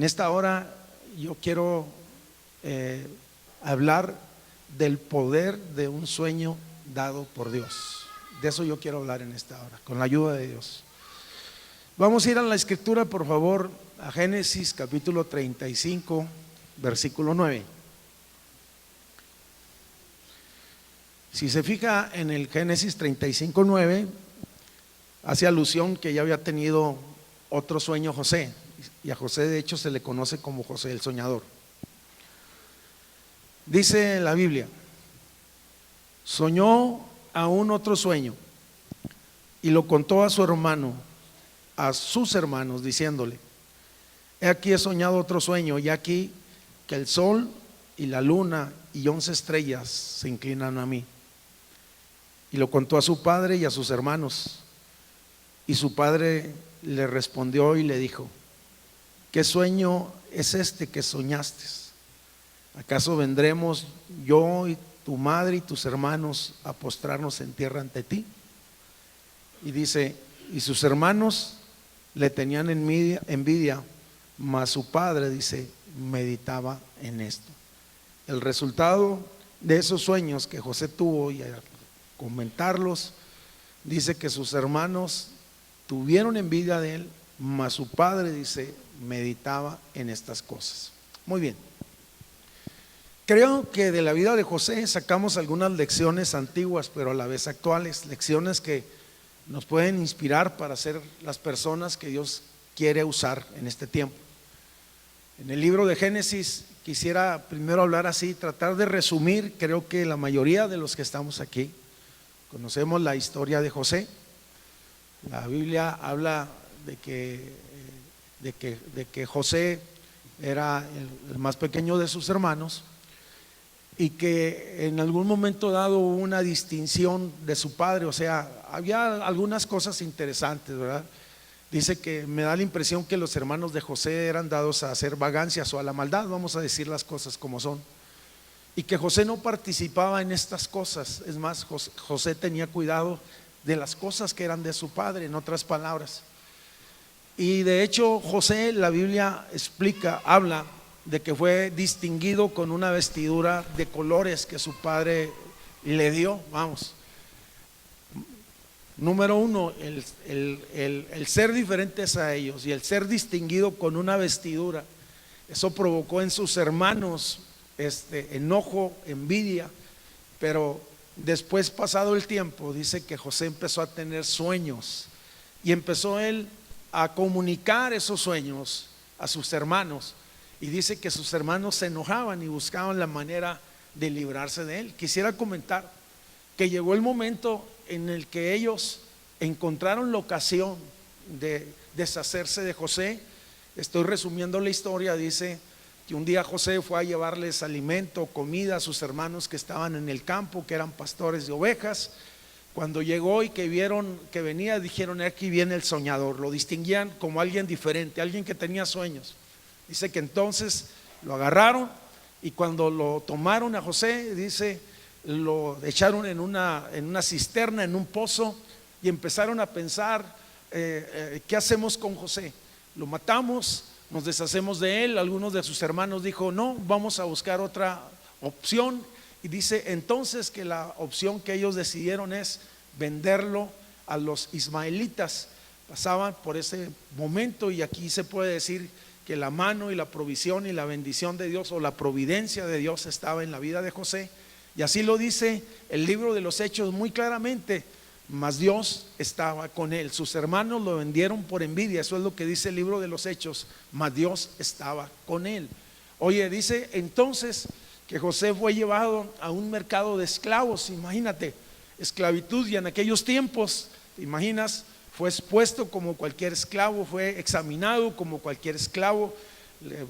esta hora yo quiero hablar del poder de un sueño dado por Dios. De eso yo quiero hablar en esta hora, con la ayuda de Dios. Vamos a ir a la escritura, por favor, a Génesis capítulo 35, versículo 9. Si se fija en el Génesis 35, 9, hace alusión que ya había tenido otro sueño José, y a José de hecho se le conoce como José el soñador. Dice la Biblia: soñó aún otro sueño y lo contó a su hermano, a sus hermanos, diciéndole: he aquí he soñado otro sueño, y aquí que el sol y la luna y 11 estrellas se inclinan a mí. Y lo contó a su padre y a sus hermanos. Y su padre le respondió y le dijo: ¿qué sueño es este que soñaste? ¿Acaso vendremos yo y tu madre y tus hermanos a postrarnos en tierra ante ti? Y dice: y sus hermanos le tenían envidia, mas su padre, dice, meditaba en esto. El resultado de esos sueños que José tuvo, y a comentarlos, dice que sus hermanos tuvieron envidia de él, mas su padre, dice, meditaba en estas cosas. Muy bien. Creo que de la vida de José sacamos algunas lecciones antiguas, pero a la vez actuales, lecciones que nos pueden inspirar para ser las personas que Dios quiere usar en este tiempo. En el libro de Génesis quisiera primero hablar así, tratar de resumir. Creo que la mayoría de los que estamos aquí conocemos la historia de José. La Biblia habla de que José era el más pequeño de sus hermanos, y que en algún momento dado hubo una distinción de su padre. O sea, había algunas cosas interesantes, ¿verdad? Dice que me da la impresión que los hermanos de José eran dados a hacer vagancias o a la maldad, vamos a decir las cosas como son, y que José no participaba en estas cosas. Es más, José tenía cuidado de las cosas que eran de su padre, en otras palabras. Y de hecho José, la Biblia explica, habla de que fue distinguido con una vestidura de colores que su padre le dio. Vamos, número uno, el ser diferentes a ellos y el ser distinguido con una vestidura, eso provocó en sus hermanos enojo, envidia. Pero después, pasado el tiempo, dice que José empezó a tener sueños y empezó él a comunicar esos sueños a sus hermanos, y dice que sus hermanos se enojaban y buscaban la manera de librarse de él. Quisiera comentar que llegó el momento en el que ellos encontraron la ocasión de deshacerse de José. Estoy resumiendo la historia. Dice que un día José fue a llevarles alimento, comida a sus hermanos que estaban en el campo, que eran pastores de ovejas. Cuando llegó y que vieron que venía, dijeron: aquí viene el soñador. Lo distinguían como alguien diferente, alguien que tenía sueños. Dice que entonces lo agarraron, y cuando lo tomaron a José, dice, lo echaron en una cisterna, en un pozo, y empezaron a pensar: ¿qué hacemos con José? ¿Lo matamos? ¿Nos deshacemos de él? Algunos de sus hermanos dijo: no, vamos a buscar otra opción. Y dice entonces que la opción que ellos decidieron es venderlo a los ismaelitas. Pasaban por ese momento, y aquí se puede decir que la mano y la provisión y la bendición de Dios, o la providencia de Dios, estaba en la vida de José. Y así lo dice el libro de los Hechos muy claramente: mas Dios estaba con él. Sus hermanos lo vendieron por envidia, eso es lo que dice el libro de los Hechos, mas Dios estaba con él. Oye, dice entonces que José fue llevado a un mercado de esclavos. Imagínate, esclavitud, y en aquellos tiempos, ¿te imaginas? Fue expuesto como cualquier esclavo, fue examinado como cualquier esclavo.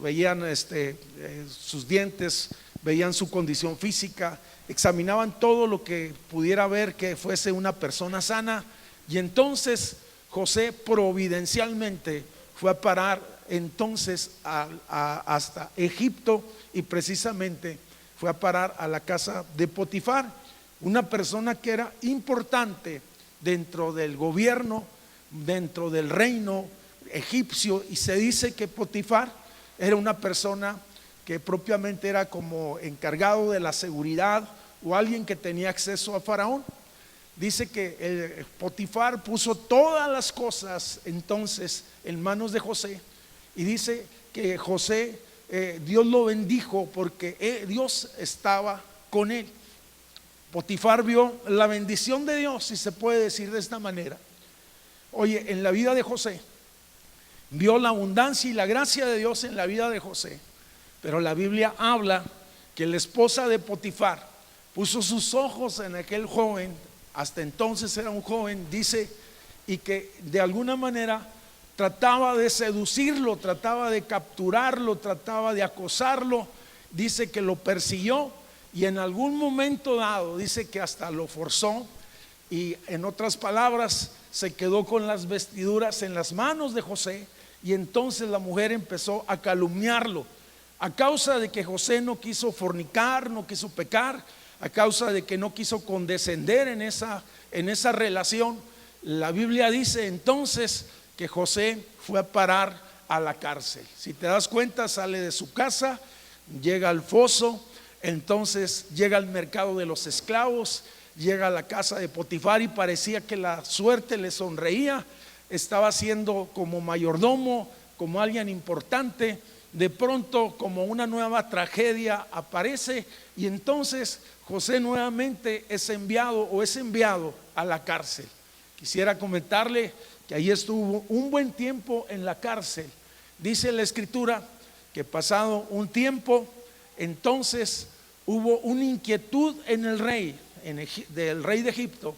Veían sus dientes, veían su condición física, examinaban todo lo que pudiera ver que fuese una persona sana. Y entonces José providencialmente fue a parar entonces hasta Egipto, y precisamente fue a parar a la casa de Potifar, una persona que era importante dentro del gobierno, dentro del reino egipcio. Y se dice que Potifar era una persona que propiamente era como encargado de la seguridad o alguien que tenía acceso a Faraón. Dice que Potifar puso todas las cosas entonces en manos de José, y dice que José, Dios lo bendijo porque Dios estaba con él. Potifar vio la bendición de Dios, si se puede decir de esta manera. Oye, en la vida de José, vio la abundancia y la gracia de Dios en la vida de José. Pero la Biblia habla que la esposa de Potifar puso sus ojos en aquel joven, hasta entonces era un joven, dice, y que de alguna manera trataba de seducirlo, trataba de capturarlo, trataba de acosarlo. Dice que lo persiguió y en algún momento dado, dice que hasta lo forzó, y en otras palabras, se quedó con las vestiduras en las manos de José. Y entonces la mujer empezó a calumniarlo, a causa de que José no quiso fornicar, no quiso pecar, a causa de que no quiso condescender en esa relación. La Biblia dice entonces que José fue a parar a la cárcel. Si te das cuenta, sale de su casa, llega al foso, entonces llega al mercado de los esclavos, llega a la casa de Potifar y parecía que la suerte le sonreía. Estaba siendo como mayordomo, como alguien importante. De pronto, como una nueva tragedia aparece, y entonces José nuevamente es enviado a la cárcel. Quisiera comentarle que ahí estuvo un buen tiempo en la cárcel. Dice la escritura que pasado un tiempo, entonces hubo una inquietud en el rey, del rey de Egipto,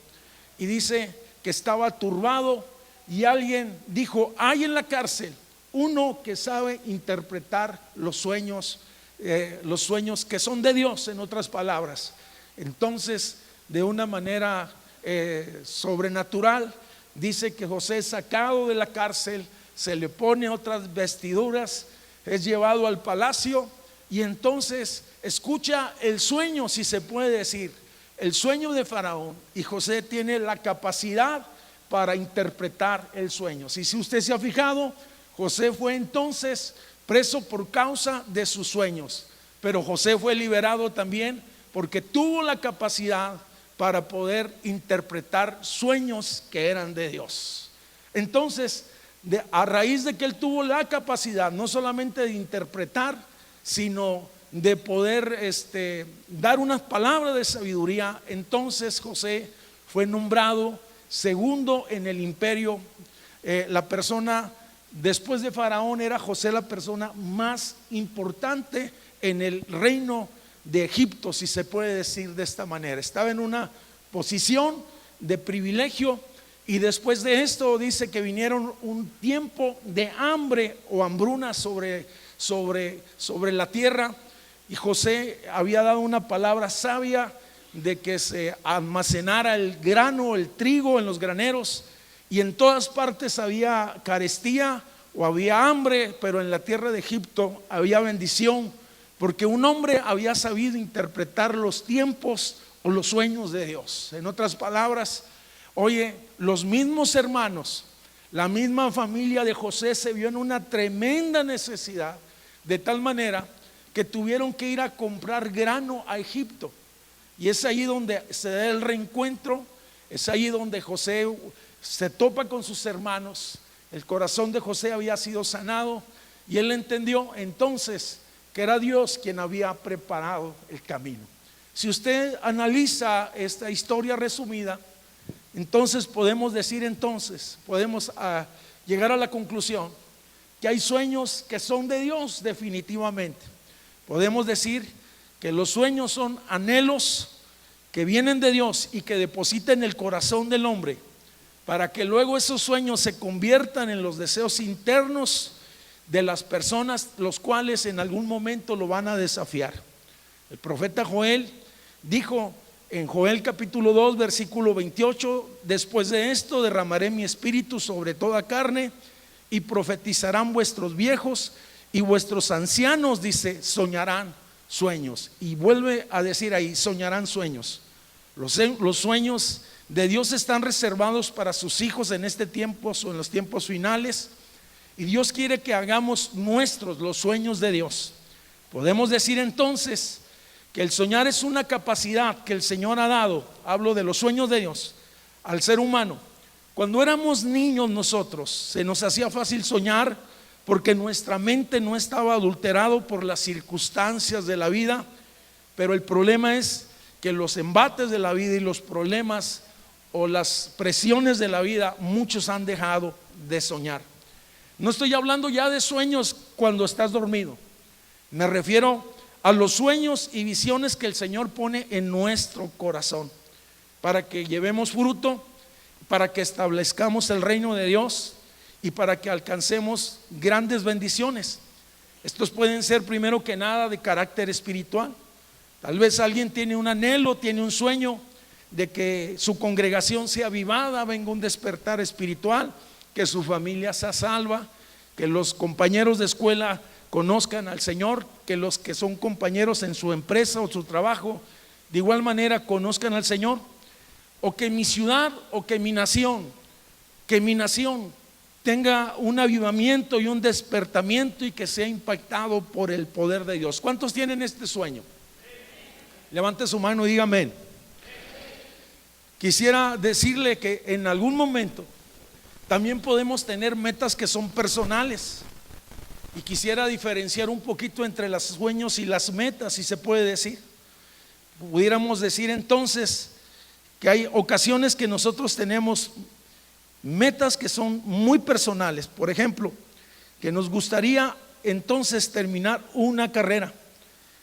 y dice que estaba turbado, y alguien dijo: hay en la cárcel uno que sabe interpretar los sueños que son de Dios, en otras palabras. Entonces, de una manera sobrenatural, dice que José es sacado de la cárcel, se le pone otras vestiduras, es llevado al palacio, y entonces escucha el sueño, si se puede decir, el sueño de Faraón, y José tiene la capacidad para interpretar el sueño. Si usted se ha fijado, José fue entonces preso por causa de sus sueños, pero José fue liberado también porque tuvo la capacidad para poder interpretar sueños que eran de Dios. Entonces, a raíz de que él tuvo la capacidad no solamente de interpretar, sino de poder dar unas palabras de sabiduría, entonces José fue nombrado segundo en el imperio. La persona después de Faraón era José la persona más importante en el reino de Egipto, si se puede decir de esta manera. Estaba en una posición de privilegio, y después de esto dice que vinieron un tiempo de hambre o hambruna sobre la tierra, y José había dado una palabra sabia de que se almacenara el grano, el trigo en los graneros, y en todas partes había carestía o había hambre, pero en la tierra de Egipto había bendición, porque un hombre había sabido interpretar los tiempos o los sueños de Dios. En otras palabras, oye, los mismos hermanos, la misma familia de José se vio en una tremenda necesidad, de tal manera que tuvieron que ir a comprar grano a Egipto. Y es ahí donde se da el reencuentro, es ahí donde José se topa con sus hermanos. El corazón de José había sido sanado, y él entendió entonces que era Dios quien había preparado el camino. Si usted analiza esta historia resumida, entonces podemos llegar a la conclusión que hay sueños que son de Dios definitivamente. Podemos decir que los sueños son anhelos que vienen de Dios y que depositan en el corazón del hombre, para que luego esos sueños se conviertan en los deseos internos de las personas, los cuales en algún momento lo van a desafiar. El profeta Joel dijo en Joel capítulo 2 versículo 28: después de esto derramaré mi espíritu sobre toda carne, y profetizarán vuestros viejos y vuestros ancianos, dice, soñarán sueños. Y vuelve a decir ahí, soñarán sueños. Los sueños de Dios están reservados para sus hijos en este tiempo o en los tiempos finales. Y Dios quiere que hagamos nuestros los sueños de Dios. Podemos decir entonces que el soñar es una capacidad que el Señor ha dado, hablo de los sueños de Dios, al ser humano. Cuando éramos niños nosotros, se nos hacía fácil soñar porque nuestra mente no estaba adulterado por las circunstancias de la vida, pero el problema es que los embates de la vida y los problemas o las presiones de la vida, muchos han dejado de soñar. No estoy hablando ya de sueños cuando estás dormido, me refiero a los sueños y visiones que el Señor pone en nuestro corazón para que llevemos fruto, para que establezcamos el reino de Dios y para que alcancemos grandes bendiciones. Estos pueden ser primero que nada de carácter espiritual. Tal vez alguien tiene un anhelo, tiene un sueño de que su congregación sea avivada, venga un despertar espiritual, que su familia sea salva, que los compañeros de escuela conozcan al Señor, que los que son compañeros en su empresa o su trabajo de igual manera conozcan al Señor, o que mi ciudad o que mi nación tenga un avivamiento y un despertamiento y que sea impactado por el poder de Dios. ¿Cuántos tienen este sueño? Levante su mano y diga amén. Quisiera decirle que en algún momento también podemos tener metas que son personales, y quisiera diferenciar un poquito entre los sueños y las metas, si se puede decir. Pudiéramos decir entonces que hay ocasiones que nosotros tenemos metas que son muy personales. Por ejemplo, que nos gustaría entonces terminar una carrera,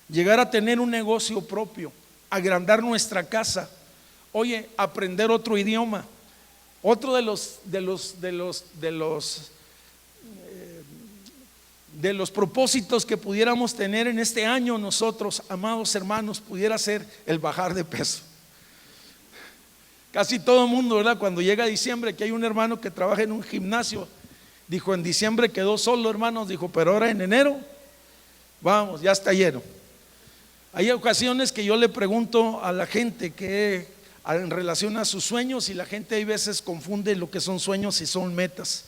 llegar a tener un negocio propio, agrandar nuestra casa, oye, aprender otro idioma. Otro de los propósitos que pudiéramos tener en este año nosotros, amados hermanos, pudiera ser el bajar de peso. Casi todo el mundo, ¿verdad? Cuando llega diciembre, que hay un hermano que trabaja en un gimnasio, dijo, en diciembre quedó solo, hermanos, dijo, pero ahora en enero, vamos, ya está lleno. Hay ocasiones que yo le pregunto a la gente que en relación a sus sueños, y la gente hay veces confunde lo que son sueños y son metas.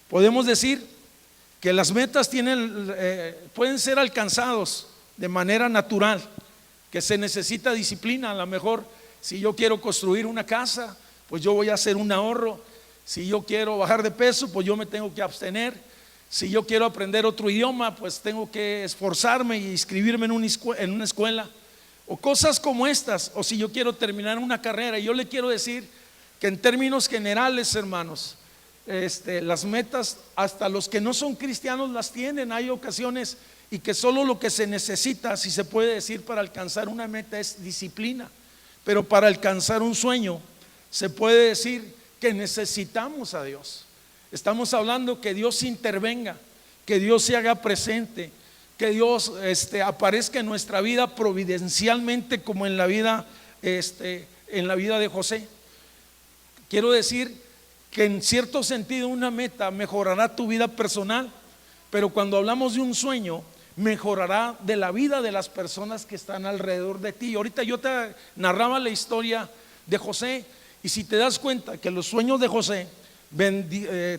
Podemos decir que las metas pueden ser alcanzados de manera natural, que se necesita disciplina. A lo mejor si yo quiero construir una casa, pues yo voy a hacer un ahorro. Si yo quiero bajar de peso, pues yo me tengo que abstener. Si yo quiero aprender otro idioma, pues tengo que esforzarme y inscribirme en una escuela, o cosas como estas. O si yo quiero terminar una carrera. Y yo le quiero decir que en términos generales, hermanos, las metas, hasta los que no son cristianos las tienen. Hay ocasiones y que solo lo que se necesita, si se puede decir, para alcanzar una meta es disciplina. Pero para alcanzar un sueño se puede decir que necesitamos a Dios. Estamos hablando que Dios intervenga, que Dios se haga presente, que Dios aparezca en nuestra vida providencialmente, como en la vida de José. Quiero decir que en cierto sentido una meta mejorará tu vida personal, pero cuando hablamos de un sueño, mejorará de la vida de las personas que están alrededor de ti. Ahorita yo te narraba la historia de José, y si te das cuenta que los sueños de José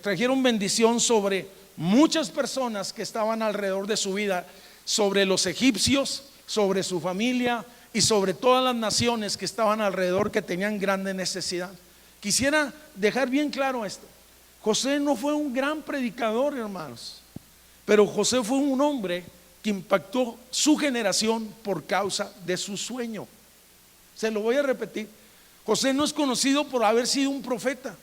trajeron bendición sobre muchas personas que estaban alrededor de su vida, sobre los egipcios, sobre su familia y sobre todas las naciones que estaban alrededor, que tenían grande necesidad. Quisiera dejar bien claro esto: José no fue un gran predicador, hermanos, pero José fue un hombre que impactó su generación por causa de su sueño. Se lo voy a repetir: José no es conocido por haber sido un profeta,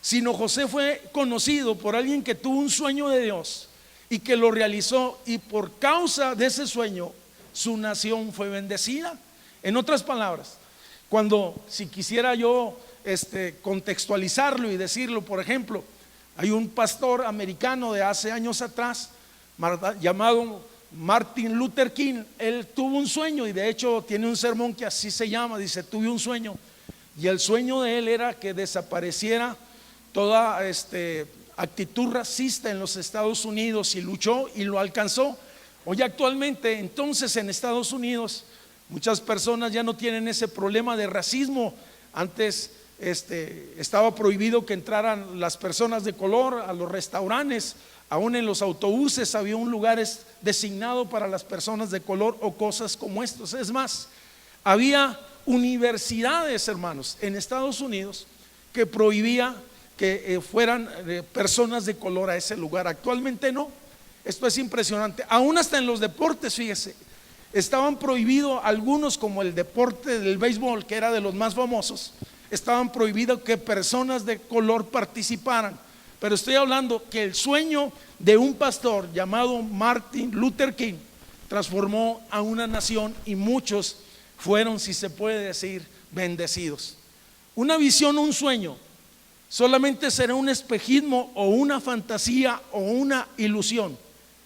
sino José fue conocido por alguien que tuvo un sueño de Dios y que lo realizó, y por causa de ese sueño su nación fue bendecida. En otras palabras, si quisiera yo contextualizarlo y decirlo, por ejemplo, hay un pastor americano de hace años atrás llamado Martin Luther King. Él tuvo un sueño, y de hecho tiene un sermón que así se llama, dice: tuve un sueño. Y el sueño de él era que desapareciera toda actitud racista en los Estados Unidos, y luchó y lo alcanzó. Hoy actualmente entonces en Estados Unidos muchas personas ya no tienen ese problema de racismo. Antes estaba prohibido que entraran las personas de color a los restaurantes. Aún en los autobuses había un lugar designado para las personas de color o cosas como estos. Es más, había universidades, hermanos, en Estados Unidos que prohibía que fueran personas de color a ese lugar. Actualmente no. Esto es impresionante. Aún hasta en los deportes, fíjese, estaban prohibidos algunos, como el deporte del béisbol, que era de los más famosos. Estaban prohibidos que personas de color participaran. Pero estoy hablando que el sueño de un pastor llamado Martin Luther King transformó a una nación, y muchos fueron, si se puede decir, bendecidos. Una visión o un sueño solamente será un espejismo o una fantasía o una ilusión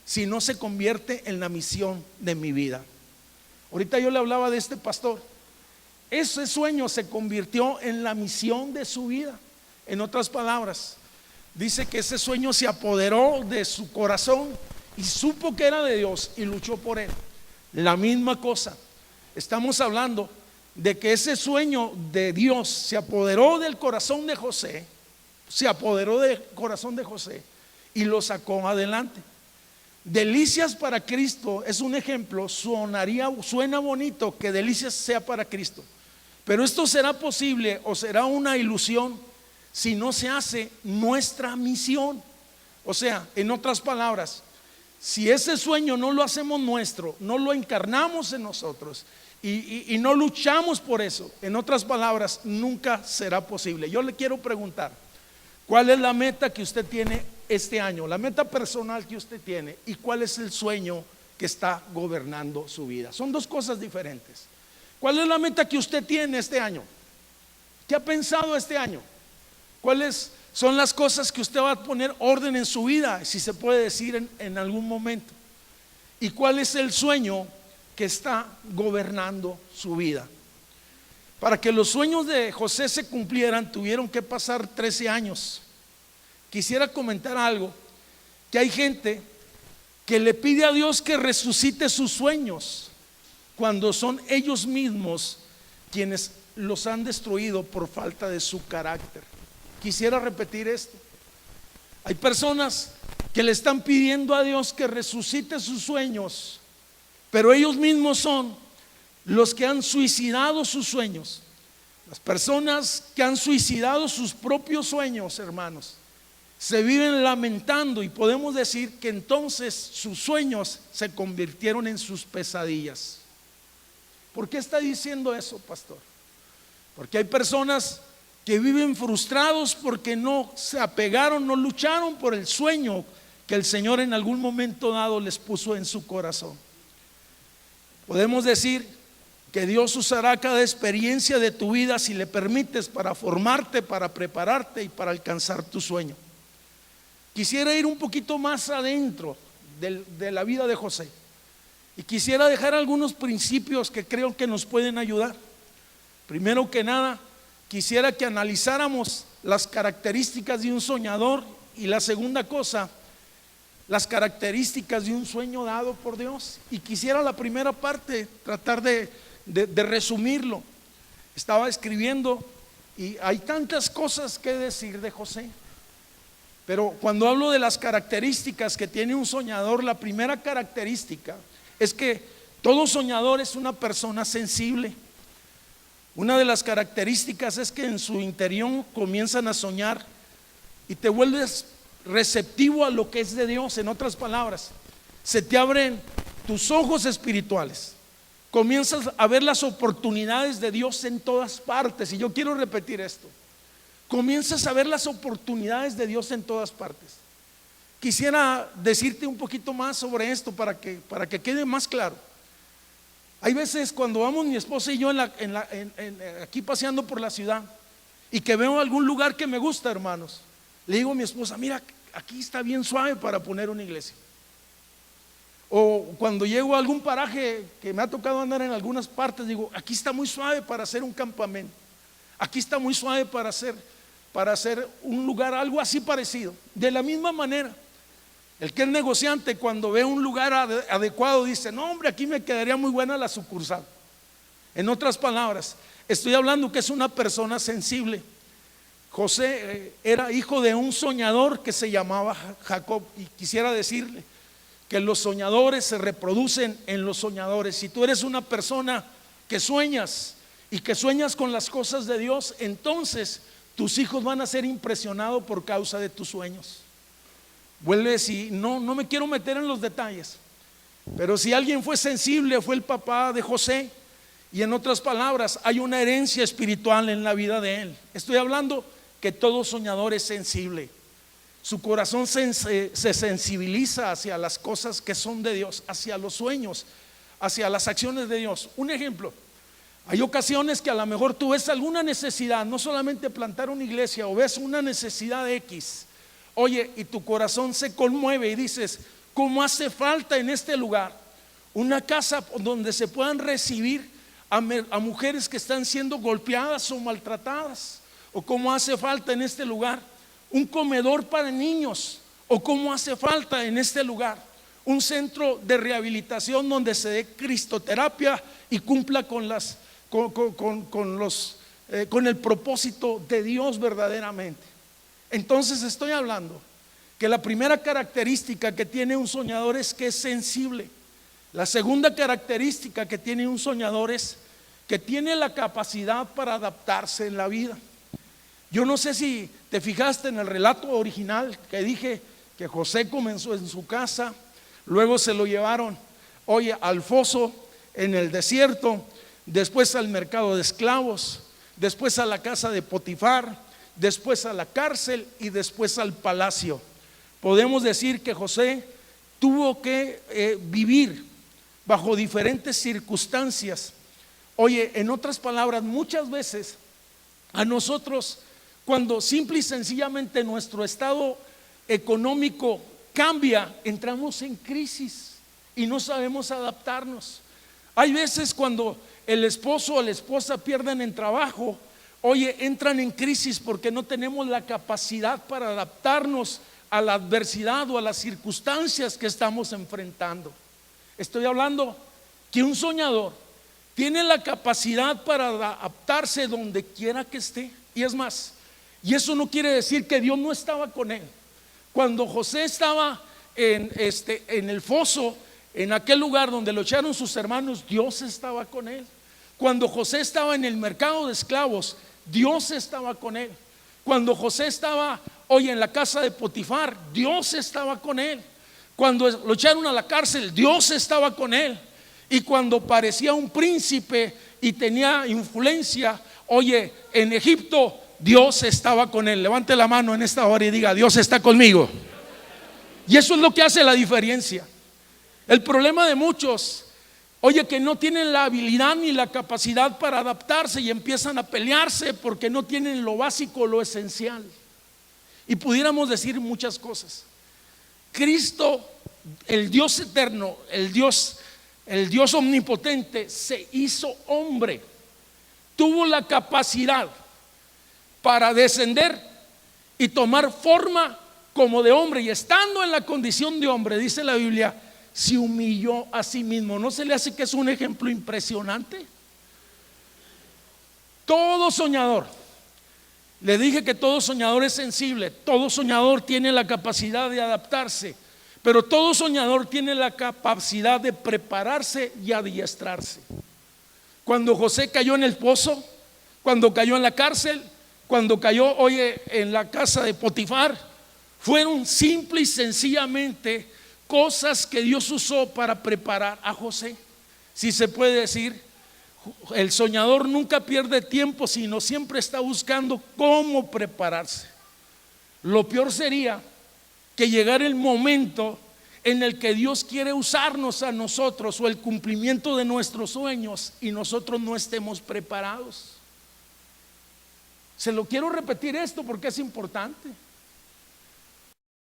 si no se convierte en la misión de mi vida. Ahorita yo le hablaba de este pastor. Ese sueño se convirtió en la misión de su vida. En otras palabras, dice que ese sueño se apoderó de su corazón y supo que era de Dios y luchó por él. La misma cosa. Estamos hablando de que ese sueño de Dios se apoderó del corazón de José, y lo sacó adelante. Delicias para Cristo es un ejemplo. Suena bonito que Delicias sea para Cristo, pero esto será posible o será una ilusión si no se hace nuestra misión. O sea, en otras palabras, si ese sueño no lo hacemos nuestro, no lo encarnamos en nosotros y no luchamos por eso, en otras palabras, nunca será posible. Yo le quiero preguntar, ¿cuál es la meta que usted tiene este año? La meta personal que usted tiene, y cuál es el sueño que está gobernando su vida. Son dos cosas diferentes. ¿Cuál es la meta que usted tiene este año? ¿Qué ha pensado este año? ¿Cuáles son las cosas que usted va a poner orden en su vida, si se puede decir en algún momento? ¿Y cuál es el sueño que está gobernando su vida? Para que los sueños de José se cumplieran, tuvieron que pasar 13 años. Quisiera comentar algo, que hay gente que le pide a Dios que resucite sus sueños cuando son ellos mismos quienes los han destruido por falta de su carácter. Quisiera repetir esto. Hay personas que le están pidiendo a Dios que resucite sus sueños, pero ellos mismos son los que han suicidado sus sueños. Las personas que han suicidado sus propios sueños, hermanos, se viven lamentando, y podemos decir que entonces sus sueños se convirtieron en sus pesadillas. ¿Por qué está diciendo eso, pastor? Porque hay personas que viven frustrados porque no se apegaron, no lucharon por el sueño que el Señor en algún momento dado les puso en su corazón. Podemos decir que Dios usará cada experiencia de tu vida, si le permites, para formarte, para prepararte y para alcanzar tu sueño. Quisiera ir un poquito más adentro de la vida de José, y quisiera dejar algunos principios que creo que nos pueden ayudar. Primero que nada, quisiera que analizáramos las características de un soñador, y la segunda cosa, las características de un sueño dado por Dios. Y quisiera la primera parte tratar de resumirlo. Estaba escribiendo y hay tantas cosas que decir de José, pero cuando hablo de las características que tiene un soñador, la primera característica es que todo soñador es una persona sensible. Una de las características es que en su interior comienzan a soñar y te vuelves receptivo a lo que es de Dios. En otras palabras, se te abren tus ojos espirituales, comienzas a ver las oportunidades de Dios en todas partes. Y yo quiero repetir esto: comienzas a ver las oportunidades de Dios en todas partes. Quisiera decirte un poquito más sobre esto para que quede más claro. Hay veces cuando vamos mi esposa y yo aquí paseando por la ciudad, y que veo algún lugar que me gusta, hermanos, le digo a mi esposa: mira, aquí está bien suave para poner una iglesia. O cuando llego a algún paraje que me ha tocado andar en algunas partes, digo: aquí está muy suave para hacer un campamento, aquí está muy suave para hacer un lugar, algo así parecido. De la misma manera, el que es negociante, cuando ve un lugar adecuado, dice: no, hombre, aquí me quedaría muy buena la sucursal. En otras palabras, estoy hablando que es una persona sensible. José era hijo de un soñador que se llamaba Jacob, y quisiera decirle que los soñadores se reproducen en los soñadores. Si tú eres una persona que sueñas y que sueñas con las cosas de Dios, entonces tus hijos van a ser impresionados por causa de tus sueños. Vuelve, si no me quiero meter en los detalles, pero si alguien fue sensible, fue el papá de José. Y en otras palabras, hay una herencia espiritual en la vida de él. Estoy hablando que todo soñador es sensible. Su corazón se sensibiliza hacia las cosas que son de Dios, hacia los sueños, hacia las acciones de Dios. Un ejemplo: hay ocasiones que a lo mejor tú ves alguna necesidad, no solamente plantar una iglesia, o ves una necesidad X, oye, y tu corazón se conmueve y dices: ¿cómo hace falta en este lugar una casa donde se puedan recibir a mujeres que están siendo golpeadas o maltratadas? ¿O cómo hace falta en este lugar un comedor para niños? ¿O cómo hace falta en este lugar un centro de rehabilitación donde se dé cristoterapia y cumpla con el propósito de Dios verdaderamente? Entonces estoy hablando que la primera característica que tiene un soñador es que es sensible. La segunda característica que tiene un soñador es que tiene la capacidad para adaptarse en la vida. Yo no sé si te fijaste en el relato original que dije que José comenzó en su casa, luego se lo llevaron, oye, al foso en el desierto, después al mercado de esclavos, después a la casa de Potifar, después a la cárcel y después al palacio. Podemos decir que José tuvo que vivir bajo diferentes circunstancias. Oye, en otras palabras, muchas veces a nosotros, cuando simple y sencillamente nuestro estado económico cambia, entramos en crisis y no sabemos adaptarnos. Hay veces cuando el esposo o la esposa pierden en trabajo, oye, entran en crisis porque no tenemos la capacidad para adaptarnos a la adversidad o a las circunstancias que estamos enfrentando. Estoy hablando que un soñador tiene la capacidad para adaptarse donde quiera que esté. Y es más, y eso no quiere decir que Dios no estaba con él. Cuando José estaba en el foso, en aquel lugar donde lo echaron sus hermanos, Dios estaba con él. Cuando José estaba en el mercado de esclavos, Dios estaba con él. Cuando José estaba, oye, en la casa de Potifar, Dios estaba con él. Cuando lo echaron a la cárcel, Dios estaba con él. Y cuando parecía un príncipe y tenía influencia, oye, en Egipto, Dios estaba con él. Levante la mano en esta hora y diga: Dios está conmigo. Y eso es lo que hace la diferencia. El problema de muchos, oye, que no tienen la habilidad ni la capacidad para adaptarse y empiezan a pelearse porque no tienen lo básico, lo esencial. Y pudiéramos decir muchas cosas. Cristo, el Dios eterno, el Dios omnipotente, se hizo hombre. Tuvo la capacidad para descender y tomar forma como de hombre, y estando en la condición de hombre, dice la Biblia, se humilló a sí mismo. ¿No se le hace que es un ejemplo impresionante? Todo soñador, le dije que todo soñador es sensible, todo soñador tiene la capacidad de adaptarse, pero todo soñador tiene la capacidad de prepararse y adiestrarse. Cuando José cayó en el pozo, cuando cayó en la cárcel, cuando cayó, oye, en la casa de Potifar, fueron simple y sencillamente cosas que Dios usó para preparar a José. Si se puede decir, el soñador nunca pierde tiempo, sino siempre está buscando cómo prepararse. Lo peor sería que llegara el momento en el que Dios quiere usarnos a nosotros o el cumplimiento de nuestros sueños y nosotros no estemos preparados. Se lo quiero repetir esto porque es importante.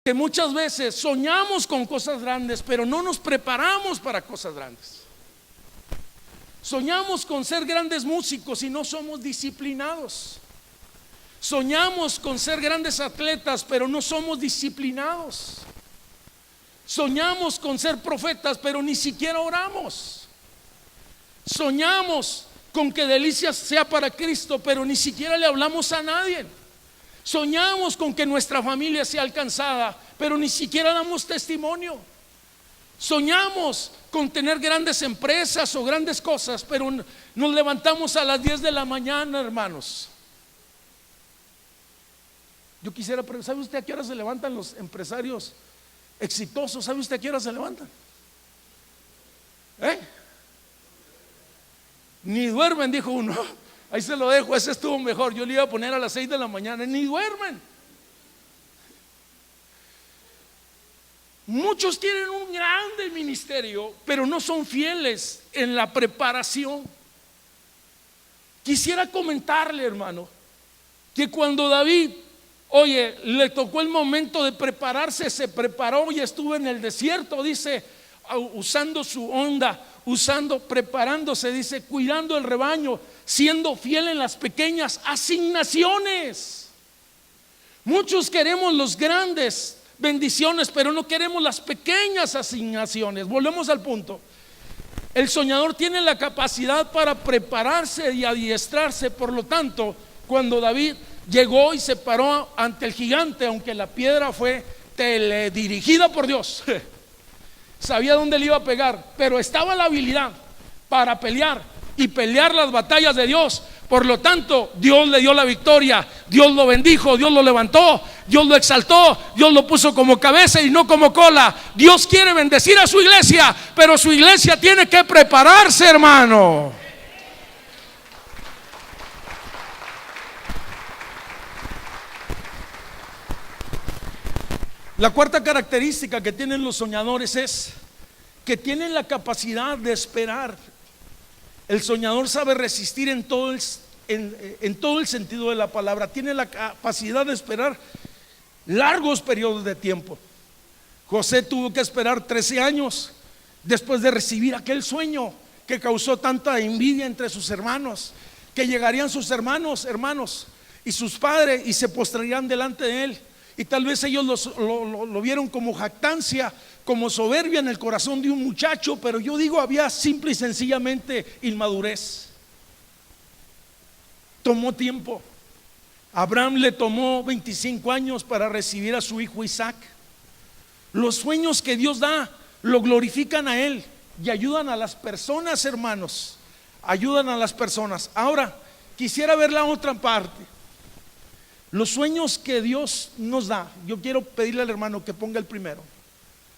Que muchas veces soñamos con cosas grandes, pero no nos preparamos para cosas grandes. Soñamos con ser grandes músicos y no somos disciplinados. Soñamos con ser grandes atletas, pero no somos disciplinados. Soñamos con ser profetas, pero ni siquiera oramos. Soñamos con que Delicias sea para Cristo, pero ni siquiera le hablamos a nadie. Soñamos con que nuestra familia sea alcanzada, pero ni siquiera damos testimonio. Soñamos con tener grandes empresas o grandes cosas, pero nos levantamos a las 10 de la mañana, hermanos. Yo quisiera, ¿sabe usted a qué hora se levantan los empresarios exitosos? ¿Sabe usted a qué hora se levantan? Ni duermen, dijo uno. Ahí se lo dejo, ese estuvo mejor. Yo le iba a poner a las 6 de la mañana. Ni duermen. Muchos tienen un grande ministerio, pero no son fieles en la preparación. Quisiera comentarle, hermano, que cuando David, le tocó el momento de prepararse, se preparó y estuvo en el desierto, dice, usando su onda, preparándose, dice, cuidando el rebaño, siendo fiel en las pequeñas asignaciones. Muchos queremos los grandes bendiciones, pero no queremos las pequeñas asignaciones. Volvemos al punto. El soñador tiene la capacidad para prepararse y adiestrarse. Por lo tanto, cuando David llegó y se paró ante el gigante, aunque la piedra fue teledirigida por Dios, sabía dónde le iba a pegar, pero estaba la habilidad para pelear y pelear las batallas de Dios. Por lo tanto, Dios le dio la victoria, Dios lo bendijo, Dios lo levantó, Dios lo exaltó, Dios lo puso como cabeza y no como cola. Dios quiere bendecir a su iglesia, pero su iglesia tiene que prepararse, hermano. La cuarta característica que tienen los soñadores es que tienen la capacidad de esperar. El soñador sabe resistir en todo el sentido de la palabra. Tiene la capacidad de esperar largos periodos de tiempo. José tuvo que esperar 13 años después de recibir aquel sueño que causó tanta envidia entre sus hermanos, que llegarían sus hermanos y sus padres y se postrarían delante de él. Y tal vez ellos lo vieron como jactancia, como soberbia en el corazón de un muchacho, pero yo digo, había simple y sencillamente inmadurez. Tomó tiempo. Abraham le tomó 25 años para recibir a su hijo Isaac. Los sueños que Dios da lo glorifican a Él y ayudan a las personas, hermanos. Ayudan a las personas. Ahora, quisiera ver la otra parte. Los sueños que Dios nos da. Yo quiero pedirle al hermano que ponga el primero.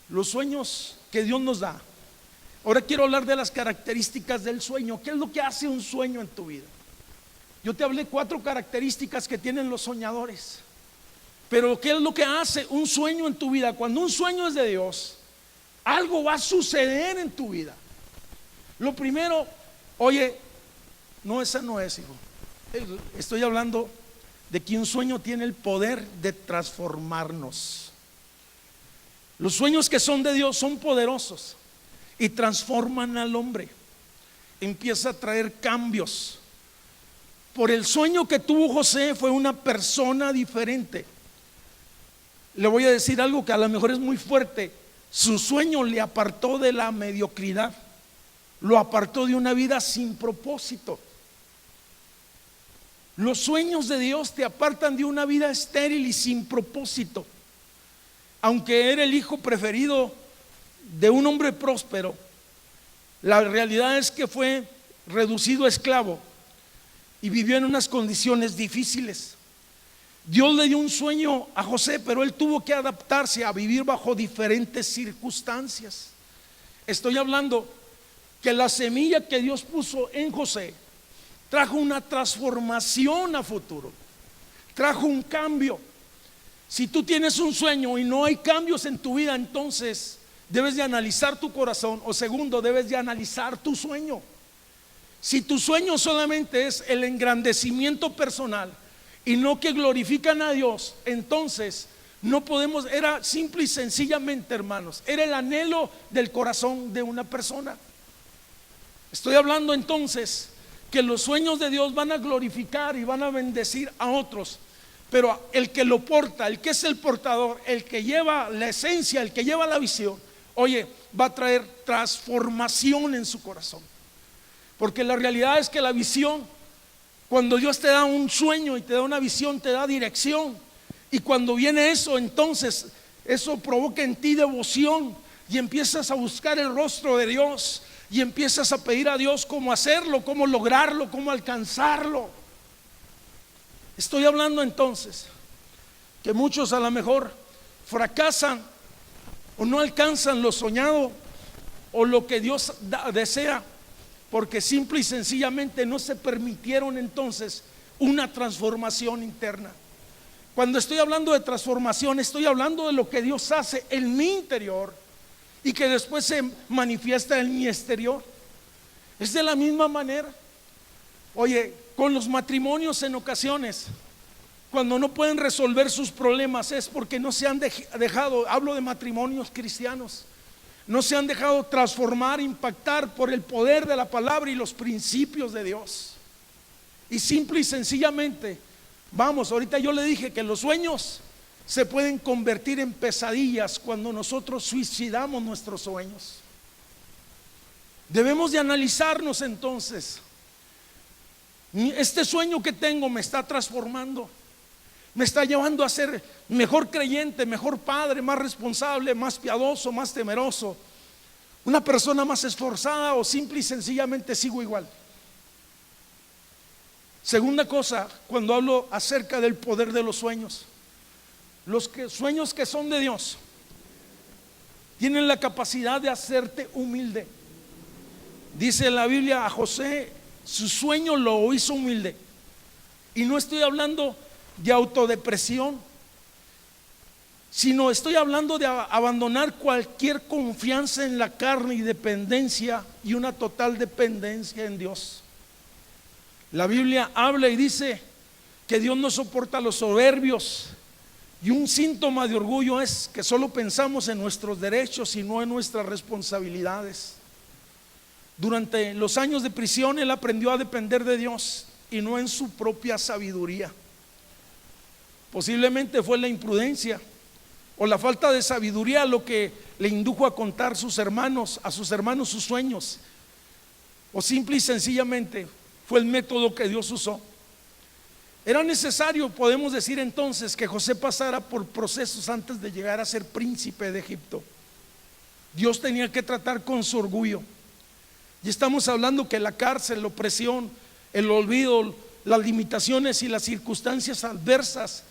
Los sueños que Dios nos da. Ahora quiero hablar de las características del sueño. ¿Qué es lo que hace un sueño en tu vida? Yo te hablé 4 características que tienen los soñadores. Pero ¿qué es lo que hace un sueño en tu vida? Cuando un sueño es de Dios, algo va a suceder en tu vida. Lo primero, no, esa no es, hijo. Estoy hablando de que un sueño tiene el poder de transformarnos. Los sueños que son de Dios son poderosos y transforman al hombre. Empieza a traer cambios. Por el sueño que tuvo José, fue una persona diferente. Le voy a decir algo que a lo mejor es muy fuerte. Su sueño le apartó de la mediocridad, lo apartó de una vida sin propósito. Los sueños de Dios te apartan de una vida estéril y sin propósito. Aunque era el hijo preferido de un hombre próspero, la realidad es que fue reducido a esclavo y vivió en unas condiciones difíciles. Dios le dio un sueño a José, pero él tuvo que adaptarse a vivir bajo diferentes circunstancias. Estoy hablando que la semilla que Dios puso en José trajo una transformación a futuro, trajo un cambio. Si tú tienes un sueño y no hay cambios en tu vida, entonces debes de analizar tu corazón, o segundo, debes de analizar tu sueño. Si tu sueño solamente es el engrandecimiento personal y no que glorifican a Dios, entonces no podemos, era simple y sencillamente, hermanos, era el anhelo del corazón de una persona. Estoy hablando entonces que los sueños de Dios van a glorificar y van a bendecir a otros, pero el que lo porta, el que es el portador, el que lleva la esencia, el que lleva la visión, va a traer transformación en su corazón. Porque la realidad es que la visión Cuando Dios te da un sueño y te da una visión, te da dirección. Y cuando viene eso, entonces eso provoca en ti devoción y empiezas a buscar el rostro de Dios y empiezas a pedir a Dios cómo hacerlo, cómo lograrlo, cómo alcanzarlo. Estoy hablando entonces que muchos a lo mejor fracasan o no alcanzan lo soñado o lo que Dios desea, porque simple y sencillamente no se permitieron entonces una transformación interna. Cuando estoy hablando de transformación, estoy hablando de lo que Dios hace en mi interior y que después se manifiesta en mi exterior. Es de la misma manera. Oye, con los matrimonios en ocasiones, cuando no pueden resolver sus problemas, es porque no se han dejado, hablo de matrimonios cristianos, no se han dejado transformar, impactar por el poder de la palabra y los principios de Dios. Y simple y sencillamente, vamos, ahorita yo le dije que los sueños se pueden convertir en pesadillas cuando nosotros suicidamos nuestros sueños. Debemos de analizarnos entonces. Este sueño que tengo me está transformando, me está llevando a ser mejor creyente, mejor padre, más responsable, más piadoso, más temeroso, una persona más esforzada, o simple y sencillamente sigo igual. Segunda cosa, cuando hablo acerca del poder de los sueños, sueños que son de Dios tienen la capacidad de hacerte humilde. Dice la Biblia, a José su sueño lo hizo humilde. Y no estoy hablando de autodepresión, sino estoy hablando de abandonar cualquier confianza en la carne y dependencia y una total dependencia en Dios. La Biblia habla y dice que Dios no soporta a los soberbios, y un síntoma de orgullo es que solo pensamos en nuestros derechos y no en nuestras responsabilidades. Durante los años de prisión él aprendió a depender de Dios y no en su propia sabiduría. Posiblemente fue la imprudencia o la falta de sabiduría lo que le indujo a contar a sus hermanos sus sueños, o simple y sencillamente fue el método que Dios usó. Era necesario, podemos decir entonces, que José pasara por procesos antes de llegar a ser príncipe de Egipto. Dios tenía que tratar con su orgullo. Y estamos hablando que la cárcel, la opresión, el olvido, las limitaciones y las circunstancias adversas,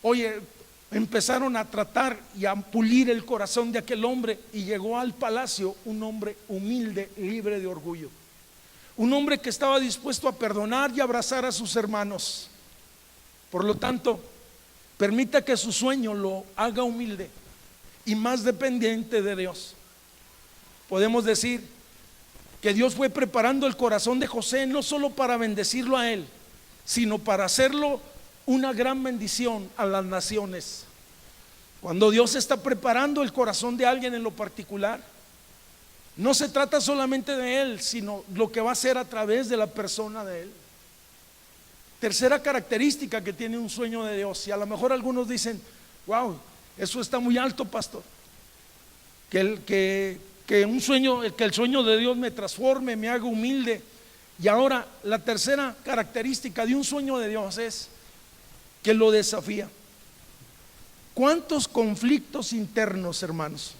oye, empezaron a tratar y a pulir el corazón de aquel hombre, y llegó al palacio un hombre humilde, libre de orgullo. Un hombre que estaba dispuesto a perdonar y abrazar a sus hermanos. Por lo tanto, permita que su sueño lo haga humilde y más dependiente de Dios. Podemos decir que Dios fue preparando el corazón de José no solo para bendecirlo a él, sino para hacerlo una gran bendición a las naciones. Cuando Dios está preparando el corazón de alguien en lo particular, no se trata solamente de él, sino lo que va a hacer a través de la persona de él. Tercera característica que tiene un sueño de Dios, y a lo mejor algunos dicen, wow, eso está muy alto, pastor, que el sueño de Dios me transforme, me haga humilde. Y ahora la tercera característica de un sueño de Dios es que lo desafía. ¿Cuántos conflictos internos, hermanos,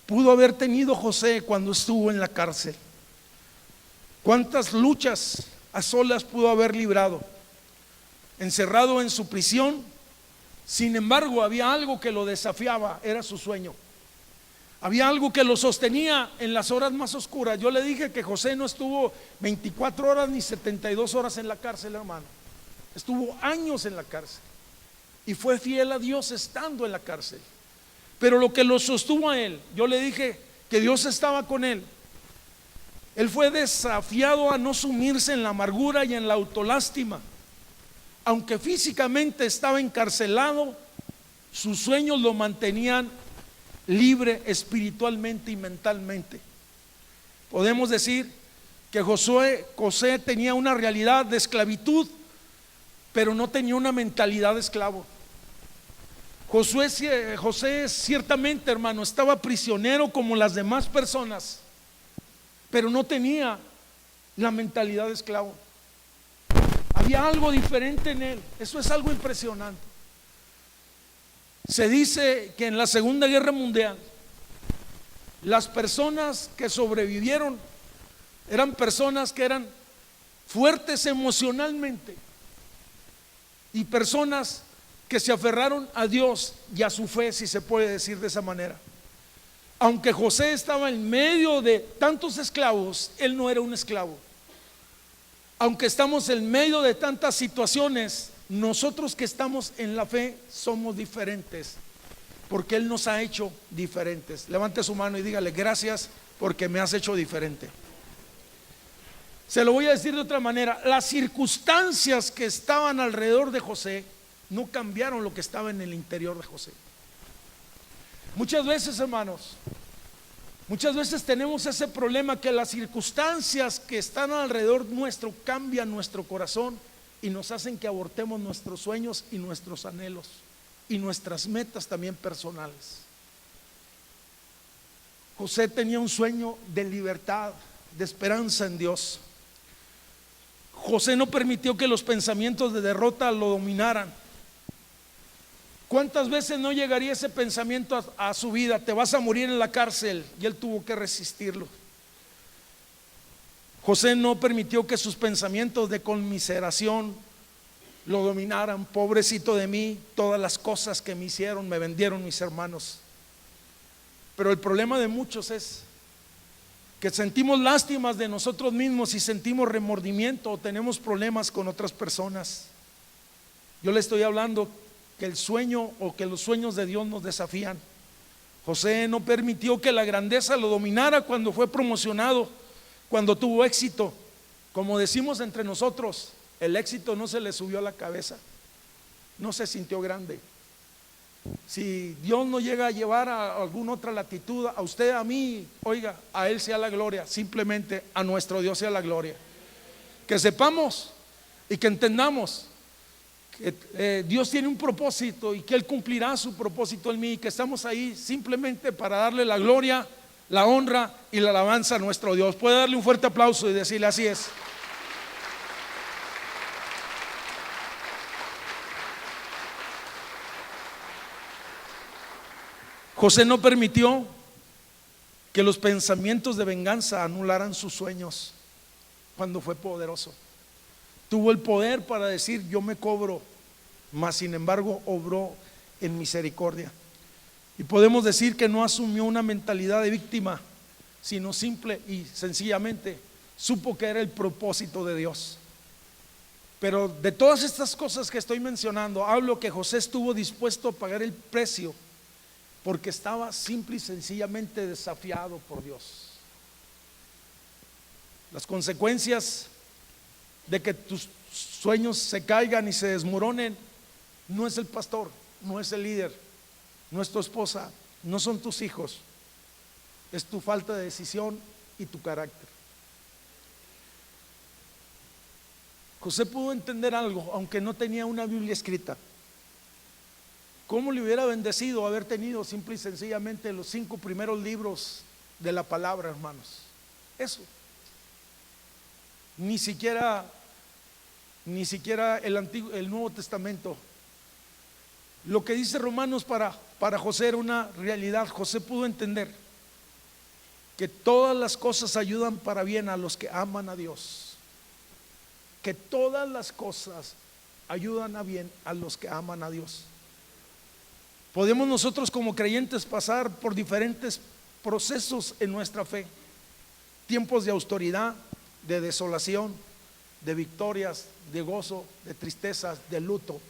pudo haber tenido José cuando estuvo en la cárcel? ¿Cuántas luchas a solas pudo haber librado, encerrado en su prisión? Sin embargo, había algo que lo desafiaba, era su sueño. Había algo que lo sostenía en las horas más oscuras. Yo le dije que José no estuvo 24 horas ni 72 horas en la cárcel, hermano. Estuvo años en la cárcel y fue fiel a Dios estando en la cárcel. Pero lo que lo sostuvo a él, yo le dije que Dios estaba con él. Él fue desafiado a no sumirse en la amargura y en la autolástima. Aunque físicamente estaba encarcelado, sus sueños lo mantenían libre espiritualmente y mentalmente. Podemos decir que José tenía una realidad de esclavitud, pero no tenía una mentalidad de esclavo. José ciertamente, hermano, estaba prisionero como las demás personas, pero no tenía la mentalidad de esclavo. Había algo diferente en él. Eso es algo impresionante. Se dice que en la Segunda Guerra Mundial las personas que sobrevivieron eran personas que eran fuertes emocionalmente y personas que se aferraron a Dios y a su fe, si se puede decir de esa manera. Aunque José estaba en medio de tantos esclavos, él no era un esclavo. Aunque estamos en medio de tantas situaciones, nosotros que estamos en la fe somos diferentes, porque Él nos ha hecho diferentes. Levante su mano y dígale: gracias porque me has hecho diferente. Se lo voy a decir de otra manera: las circunstancias que estaban alrededor de José no cambiaron lo que estaba en el interior de José. Muchas veces, hermanos, muchas veces tenemos ese problema, que las circunstancias que están alrededor nuestro cambian nuestro corazón y nos hacen que abortemos nuestros sueños y nuestros anhelos y nuestras metas también personales. José tenía un sueño de libertad, de esperanza en Dios. José no permitió que los pensamientos de derrota lo dominaran. ¿Cuántas veces no llegaría ese pensamiento a su vida? Te vas a morir en la cárcel, y él tuvo que resistirlo. José no permitió que sus pensamientos de conmiseración lo dominaran. Pobrecito de mí, todas las cosas que me hicieron, me vendieron mis hermanos. Pero el problema de muchos es que sentimos lástimas de nosotros mismos y sentimos remordimiento o tenemos problemas con otras personas. Yo le estoy hablando que el sueño o que los sueños de Dios nos desafían. José no permitió que la grandeza lo dominara cuando fue promocionado, cuando tuvo éxito. Como decimos entre nosotros, el éxito no se le subió a la cabeza, no se sintió grande. Si Dios no llega a llevar a alguna otra latitud, a usted, a mí, oiga, a Él sea la gloria, simplemente a nuestro Dios sea la gloria. Que sepamos y que entendamos que Dios tiene un propósito y que Él cumplirá su propósito en mí, y que estamos ahí simplemente para darle la gloria, la honra y la alabanza a nuestro Dios. Puede darle un fuerte aplauso y decirle: así es. José no permitió que los pensamientos de venganza anularan sus sueños cuando fue poderoso. Tuvo el poder para decir: yo me cobro, mas sin embargo obró en misericordia. Y podemos decir que no asumió una mentalidad de víctima, sino simple y sencillamente supo que era el propósito de Dios. Pero de todas estas cosas que estoy mencionando, hablo que José estuvo dispuesto a pagar el precio porque estaba simple y sencillamente desafiado por Dios. Las consecuencias de que tus sueños se caigan y se desmoronen no es el pastor, no es el líder, no es tu esposa, no son tus hijos, es tu falta de decisión y tu carácter. José pudo entender algo, aunque no tenía una Biblia escrita. ¿Cómo le hubiera bendecido haber tenido simple y sencillamente los 5 primeros libros de la palabra, hermanos? Eso. Ni siquiera el Nuevo Testamento. Lo que dice Romanos para José era una realidad. José pudo entender que todas las cosas ayudan para bien a los que aman a Dios. Que todas las cosas ayudan a bien a los que aman a Dios. Podemos nosotros como creyentes pasar por diferentes procesos en nuestra fe, tiempos de austeridad, de desolación, de victorias, de gozo, de tristezas, de luto.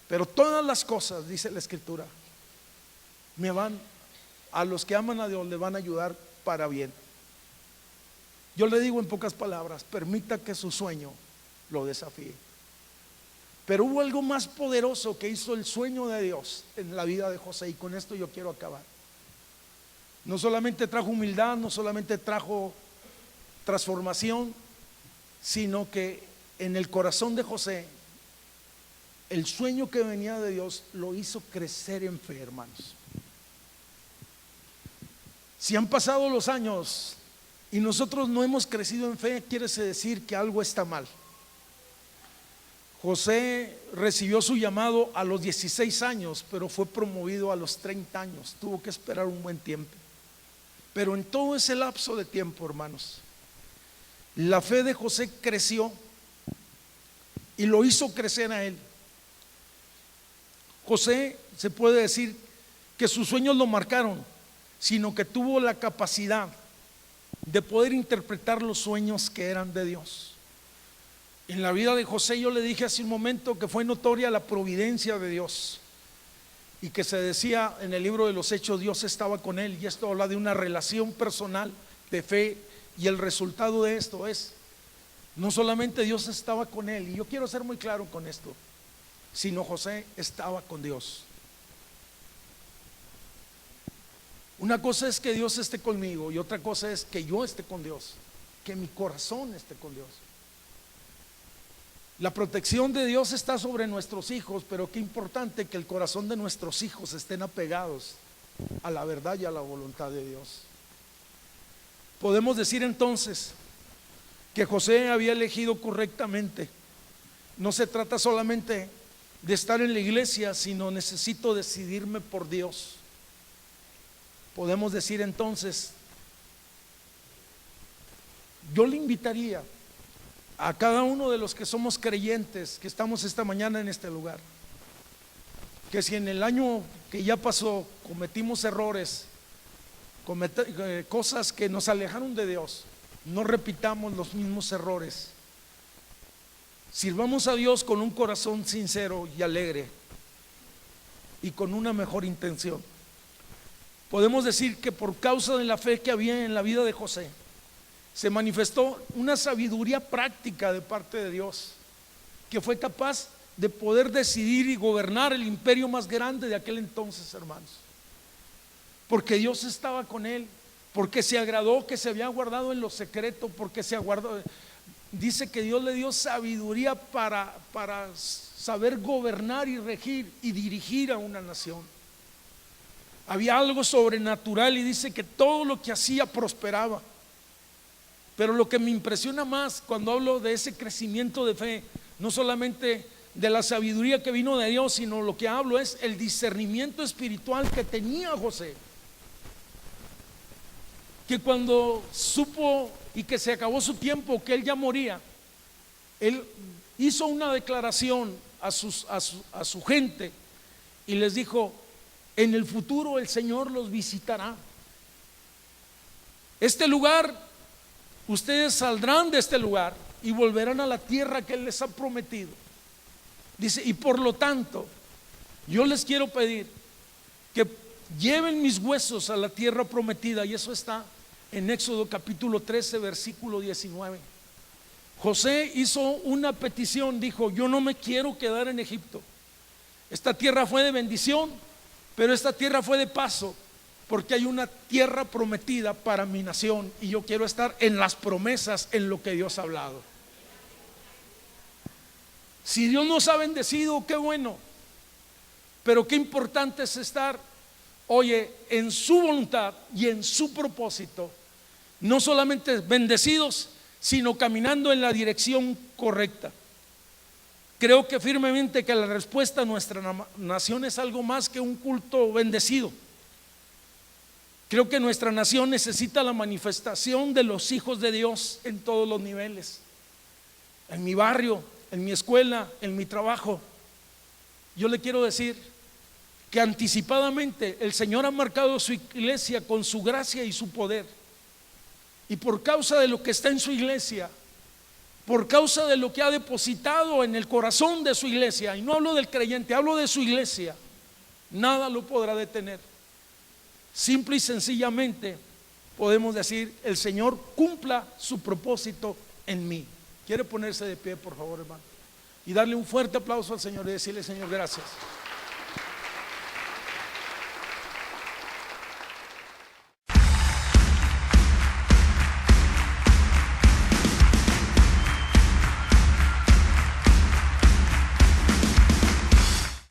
Pero todas las cosas, dice la Escritura, a los que aman a Dios les van a ayudar para bien. Yo le digo en pocas palabras: permita que su sueño lo desafíe. Pero hubo algo más poderoso que hizo el sueño de Dios en la vida de José, y con esto yo quiero acabar. No solamente trajo humildad, no solamente trajo transformación, sino que en el corazón de José el sueño que venía de Dios lo hizo crecer en fe, hermanos. Si han pasado los años y nosotros no hemos crecido en fe, quiere decir que algo está mal. José recibió su llamado a los 16 años, pero fue promovido a los 30 años. Tuvo que esperar un buen tiempo. Pero en todo ese lapso de tiempo, hermanos, la fe de José creció y lo hizo crecer a él. José, se puede decir que sus sueños lo marcaron, sino que tuvo la capacidad de poder interpretar los sueños que eran de Dios. En la vida de José, yo le dije hace un momento que fue notoria la providencia de Dios, y que se decía en el libro de los Hechos, Dios estaba con él, y esto habla de una relación personal de fe, y el resultado de esto es, no solamente Dios estaba con él, y yo quiero ser muy claro con esto, sino José estaba con Dios. Una cosa es que Dios esté conmigo, y otra cosa es que yo esté con Dios, que mi corazón esté con Dios. La protección de Dios está sobre nuestros hijos, pero qué importante que el corazón de nuestros hijos estén apegados a la verdad y a la voluntad de Dios. Podemos decir entonces que José había elegido correctamente. No se trata solamente de estar en la iglesia, sino necesito decidirme por Dios. Podemos decir entonces, yo le invitaría a cada uno de los que somos creyentes, que estamos esta mañana en este lugar, que si en el año que ya pasó cometimos errores, cosas que nos alejaron de Dios, no repitamos los mismos errores. Sirvamos a Dios con un corazón sincero y alegre y con una mejor intención. Podemos decir que por causa de la fe que había en la vida de José, se manifestó una sabiduría práctica de parte de Dios, que fue capaz de poder decidir y gobernar el imperio más grande de aquel entonces, hermanos, porque Dios estaba con él, porque se agradó que se había guardado en lo secreto, porque se aguardó. Dice que Dios le dio sabiduría para saber gobernar y regir y dirigir a una nación. Había algo sobrenatural, y dice que todo lo que hacía prosperaba. Pero lo que me impresiona más cuando hablo de ese crecimiento de fe, no solamente de la sabiduría que vino de Dios, sino lo que hablo es el discernimiento espiritual que tenía José, que cuando supo y que se acabó su tiempo, que él ya moría, él hizo una declaración a su gente y les dijo: en el futuro el Señor los visitará. Este lugar, ustedes saldrán de este lugar y volverán a la tierra que Él les ha prometido. Dice, y por lo tanto, yo les quiero pedir que lleven mis huesos a la tierra prometida, y eso está en Éxodo capítulo 13, versículo 19. José hizo una petición, dijo: yo no me quiero quedar en Egipto. Esta tierra fue de bendición, pero esta tierra fue de paso, porque hay una tierra prometida para mi nación, y yo quiero estar en las promesas, en lo que Dios ha hablado. Si Dios nos ha bendecido, qué bueno, pero qué importante es estar, oye, en su voluntad y en su propósito, no solamente bendecidos, sino caminando en la dirección correcta. Creo que firmemente que la respuesta a nuestra nación es algo más que un culto bendecido. Creo que nuestra nación necesita la manifestación de los hijos de Dios en todos los niveles, en mi barrio, en mi escuela, en mi trabajo. Yo le quiero decir que anticipadamente el Señor ha marcado su iglesia con su gracia y su poder, y por causa de lo que está en su iglesia, por causa de lo que ha depositado en el corazón de su iglesia, y no hablo del creyente, hablo de su iglesia, nada lo podrá detener. Simple y sencillamente podemos decir: el Señor cumpla su propósito en mí. ¿Quiere ponerse de pie, por favor, hermano? Y darle un fuerte aplauso al Señor y decirle: Señor, gracias.